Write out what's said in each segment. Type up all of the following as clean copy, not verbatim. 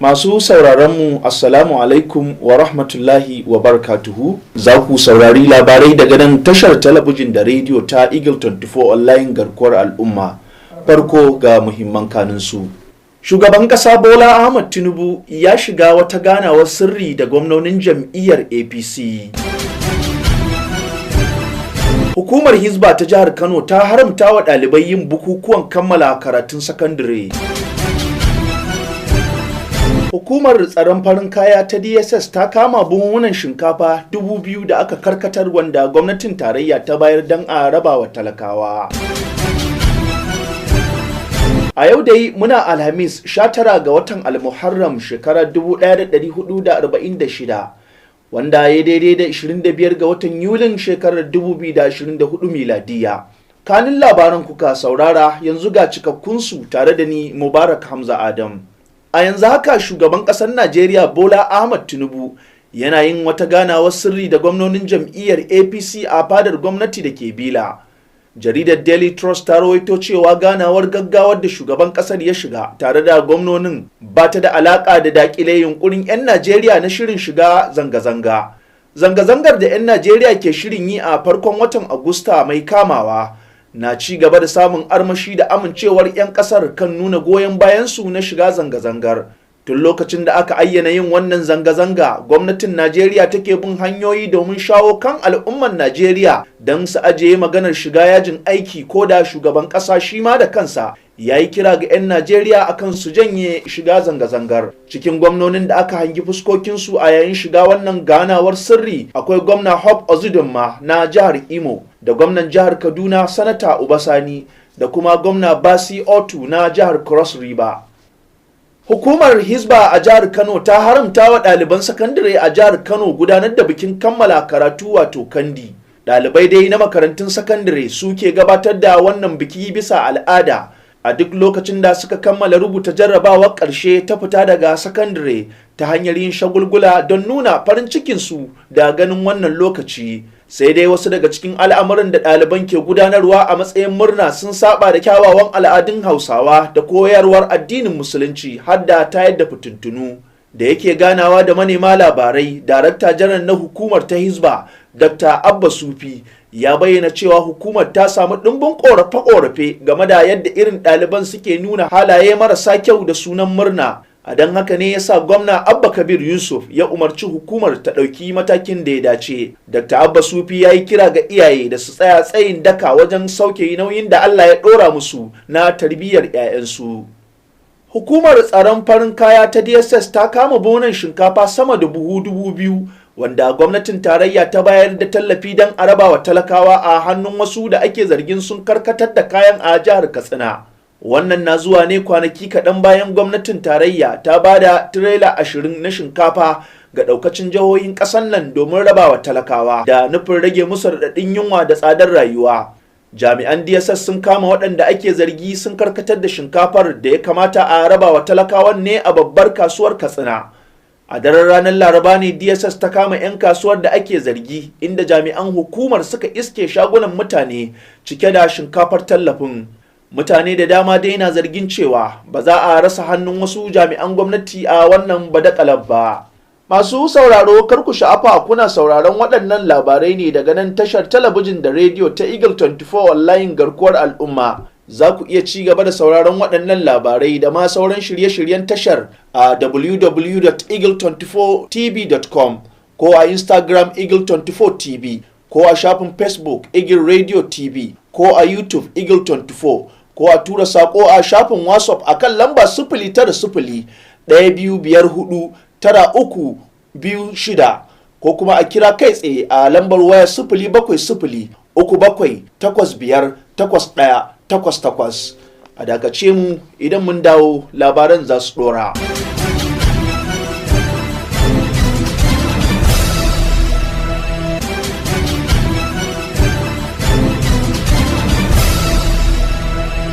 Masu sauraronmu Assalamu alaikum wa rahmatullahi wa barakatuhu. Za ku saurari labarai daga nan tashar talabijin da rediyo ta Eagle 24 online garkuwar al'umma. Farko ga muhimman kanunsu. Shugaban ƙasa Bola Ahmad Tunubu ya shiga wata ganawar sirri da gwamnonin jam'iyyar APC. Hukumar Hizba ta jihar Kano ta haramta wa ɗalibai yin bukukuwan kammala karatun sakandare. Hukumar tsaron farin kaya ta DSS ta kama buhunan shinkafa 2,000 da aka karkatar wanda gwamnatin tarayya ta bayar don a raba wa talakawa. A yau dai muna Alhamis 19 ga watan Al-Muharram shekarar 1446 wanda ya daidai da 25 ga watan Yulin shekarar 2024 miladiya. Kanin labaran kuka saurara, yanzu ga cikakkunsu tare da ni Mubarak Hamza Adam. A yanzu haka shugaban ƙasar Najeriya Bola Ahmad Tunubu yana yin wata ganawar sirri da gwamnonin jam'iyyar APC a fadar gwamnati da ke Bila. Jaridar Daily Trust ta rawaito cewa ganawar gaggawar da shugaban ƙasar ya shiga tare da gwamnonin ba ta da alaƙa da daƙile yunkurin 'yan Najeriya na shirin shiga zanga-zanga. Zanga-zangar da 'yan Najeriya ke shirin yi a farkon watan Agusta mai kamawa na ci gaba da samun armashi da amincewar 'yan kasar kan nuna goyon bayansu na shiga zanga-zangar. Tun lokacin da aka ayyana yin wannan zanga-zanga, gwamnatin Najeriya take bin hanyoyi domin shawo kan al'umman Najeriya don su ajiye maganar shiga yajin aiki, ko da shugaban ƙasa shi ma da kansa ya yi kira ga 'yan Najeriya akan su janye shiga zanga-zangar. Cikin gwamnonin da aka hangi fuskokinsu a yayin shiga wannan ganawar sirri akwai gwamna Hope Uzodinma na jihar Imo, da gwamnan jihar Kaduna Sanata Obasani, da kuma gwamna Basi Otu na jihar Cross River. Hukumar Hizba a jihar Kano ta haramta wa ɗaliban sakandare a jihar Kano gudanar da bikin kammala karatu wato kandi. Ɗalibai dai na makarantun sakandare suke gabatar da wannan biki bisa al'ada a duk lokacin da suka kammala rubuta jarrabawar ƙarshe ta fita daga sakandare ta hanyar yin shagulgula don nuna farin cikinsu da ganin wannan lokaci. Sai dai wasu daga cikin al'amuran da ɗaliban ke gudanarwa a matsayin murna sun saba da kyawawan al'adun Hausawa da koyarwar addinin Musulunci har da tayar da fitintunu. Da yake ganawa da manema labarai, Darakta Janar na hukumar ta Hizba, Dr. Abba Sufi, ya bayyana cewa hukumar ta samu ɗimbin ƙorafe-ƙorafe game da yadda irin ɗaliban suke nuna halaye marasa kyau da sunan murna. A don haka ne ya sa gwamna Abba Kabir Yusuf ya umarci hukumar ta ɗauki matakin da ya dace. Dr. Abba Sufi ya yi kira ga iyaye da su tsaya tsayin daka wajen sauke nauyin da Allah ya ɗora musu na tarbiyyar 'ya'yansu. Hukumar tsaron farin kaya ta DSS ta kama bonan shinkafa sama da buhu 2,000 wanda gwamnatin tarayya ta bayar da tallafi don a raba wa talakawa a hannun wasu da ake zargin sun karkatar da kayan a jihar Katsina. Wannan na zuwa ne kwanaki kaɗan bayan gwamnatin tarayya ta ba da tirela 20 na shinkafa ga ɗaukacin jihohin ƙasar nan domin rabawa talakawa da nufin rage musu raɗaɗin yunwa da tsadar rayuwa. Jami'an DSS sun kama waɗanda ake zargi sun karkatar da shinkafar da ya kamata a rabawa talakawan ne a babbar kasuwar Katsina. A daren ranar Laraba ne DSS ta kama 'yan kasuwar da ake zargi, inda jami'an hukumar suka iske shagunan mutane cike da shinkafar tallafin. Mutane da dama dai na zargin cewa ba za a rasa hannun wasu jami'an gwamnati a wannan badakalar ba. Masu sauraro, kar ku sha'afa kuna sauraron waɗannan labarai ne daga nan tashar talabijin da rediyo ta Eagle 24 online garkuwar al'umma. Za ku iya ci gaba da sauraron waɗannan labarai da ma sauran shirye-shiryen tashar a www.eagle24tv.com ko a Instagram Eagle24tv ko a shafin Facebook Eagle Radio TV ko a YouTube Eagle 24. Ko a tura sako a shafin WhatsApp akan lamba 09025499326 ko kuma a kira kai tsaye a lambar waya 07037858188. A dakace mu, idan mun dawo labaran za su dora.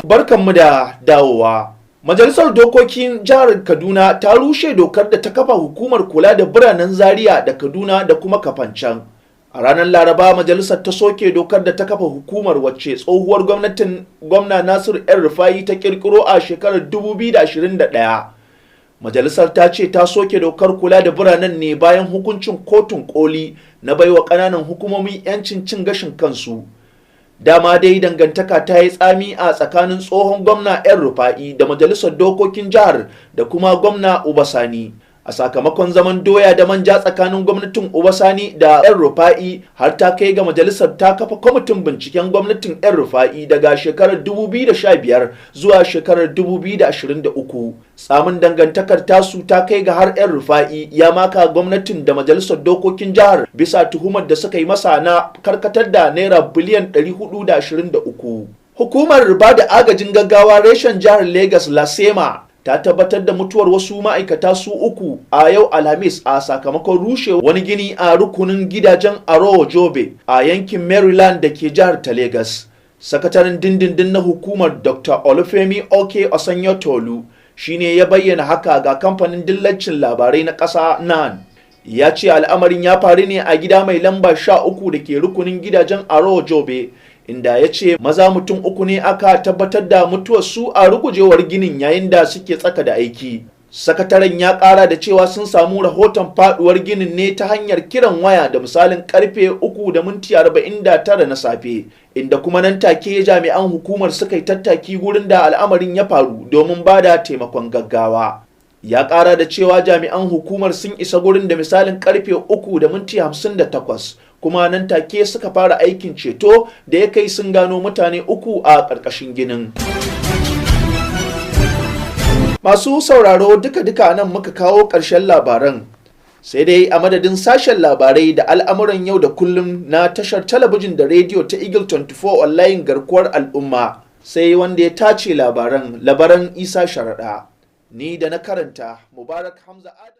Barkanmu da dawowa. Majalisar Dokokin Jihar Kaduna ta rushe dokar da ta kafa hukumar kula da biranen Zaria da Kaduna da kuma Kafancan. A ranar Laraba, majalisar ta soke dokar da ta kafa hukumar wacce tsohuwar gwamnatin gwamna Nasiru El Rufai ta kirkiro a shekarar 2021. Majalisar ta ce ta soke dokar kula da biranen ne bayan hukuncin kotun koli na baiwa ƙananan hukumomi 'yancin cin gashin kansu. Dama dai dangantaka ta yi tsami a tsakanin tsohon gwamna 'yan Rufa'i da majalisar dokokin jihar da kuma gwamna Ubasani. A sakamakon zaman doya da manja tsakanin gwamnatin Ubasani da 'yan Rufa'i har ta kai ga majalisar ta kafa kwamitin binciken gwamnatin 'yan Rufa'i daga shekarar 2015 zuwa shekarar 2023. Tsamin dangantakar tasu ta kai ga har 'yan Rufa'i ya maka gwamnatin da majalisar dokokin jihar bisa tuhumar da suka yi masa na karkatar da naira biliyan 423. Hukumar riba da agajin gaggawa reshen jihar Lagos Lasema ta tabbatar da mutuwar wasu ma'aikata su uku a yau Alhamis a sakamakon rushe wani gini a rukunin gidajen Arowo Jobe a yankin Maryland da ke jihar ta Lagos. Sakataren dindindin na hukumar Dr. Olufemi Oke Osanyotolu shine ya bayyana haka ga kamfanin dillacin labarai na ƙasa NAN. Ya ce al'amarin ya faru ne a gida mai lamba 13 da ke rukunin gidajen Arowo Jobe, inda ya ce maza mutum uku ne aka tabbatar da mutuwar su a rugujewar ginin yayin da suke tsaka da aiki. Sakataren ya ƙara da cewa sun samu rahoton faduwar ginin ne ta hanyar kiran waya da misalin karfe 3:49 na safe, inda kuma nan take jami'an hukumar suka yi tattaki gurin da al'amarin ya faru domin ba da taimakon gaggawa. Ya ƙara da cewa jami'an hukumar sun isa gurin da misalin karfe 3:58 kuma nan take suka fara aikin ceto da ya kai sun gano mutane uku a ƙarƙashin ginin. Masu sauraro duka-duka nan muka kawo ƙarshen labaran. Sai dai a madadin sashen labarai da al'amuran yau da kullum na tashar talabijin da rediyo ta Eagle 24 online garkuwar al'umma, sai wanda ya tace labaran Isa Sharaɗa. Ni da na karanta Mubarak Hamza Adam.